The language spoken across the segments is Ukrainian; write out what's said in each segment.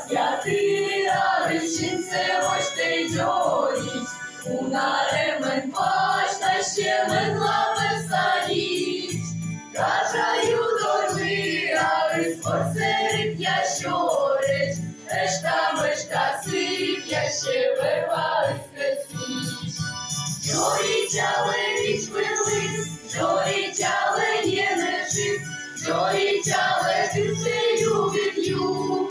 Святия, речинце воште джоріч, у наремен пашта ще медла весаніч. Кажаю дорви, а ви спорцерить я щореч, решта мешка сив, я ще верва скресіч. Жорітяли річ велик, жорітяли є нежив, жорітяли тицею від'ю.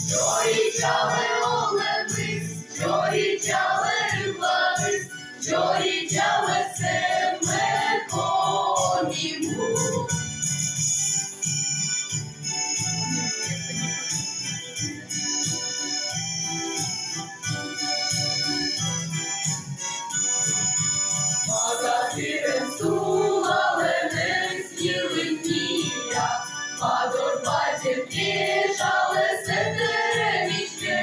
Жорітяли олевис, жорітяли владис, жорітяли семе коніму. Магатирем сулале не з'євенія, мадор батір кішале сетеремічне.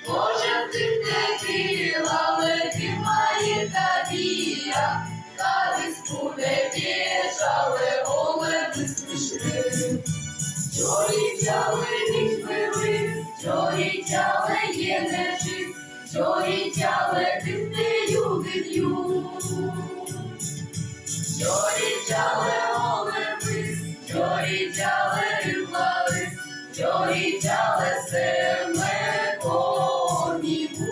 Кожен тих не кілале, ти має кадія, кадись буде кішале, оле висмішне. Жорітяли річ вели, жорітяли є нежив, жорітяли тих не юдив'ю. Жорітяли олевис, жорітяли владис, жорітяли семе коніму.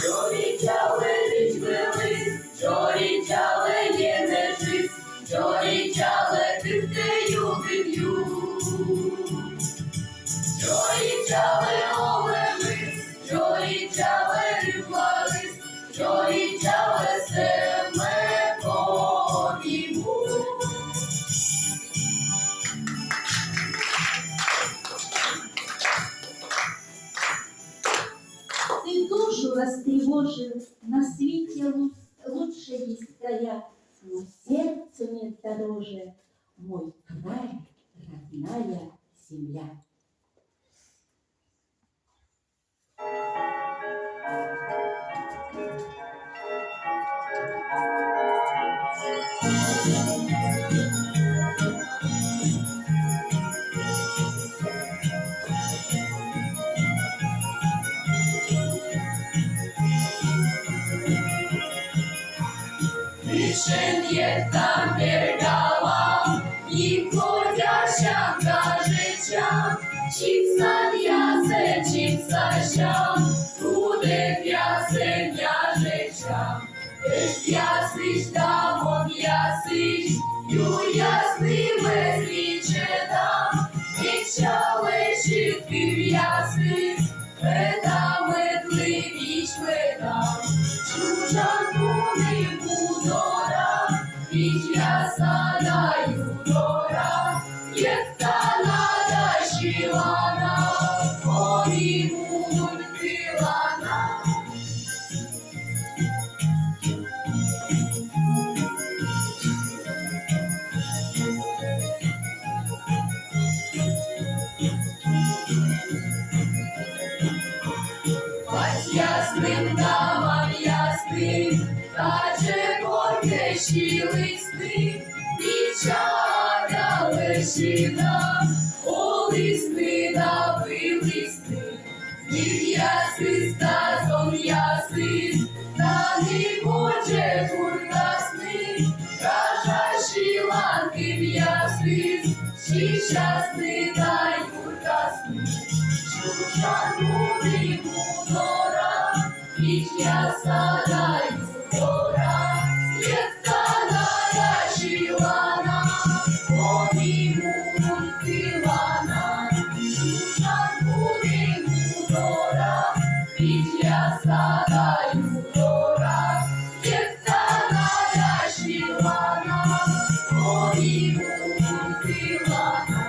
Жорітяли річ вели, жорітяли є нежив, жорітяли тих не юдив'ю. Жорітяли олевис, жорітяли владис, жорітяли семе коніму. Ты душу растревожил, на свете лучше есть края, но сердцу нет дороже, мой край, родная земля. Рішення там берегала, і ходяща кажеча, чіпса в'ясе, чіпса щам, буде в'ясе в'яжеча. Теж в'ясиш, дамо в'ясиш, ю ясний безліче дам, вічали щитки в'ясиш, медами тливіч медам, чужанку не будора, віч яса даю дора, єта нада щілана, коніму мультилана. Бач ясним дамам ясним, каже коркещі листи, вічада лещина, о листи дави листи. Ні яси стазом яси, та не хоче гуртасни, кажащі ланки в'яси, всі щасни та юртасни. Чужану не будора, віч яса даю дора, єта нада щілана, коніму мультилана. Чужану не будора, віч яса даю дора, єта нада щілана, коніму мультилана.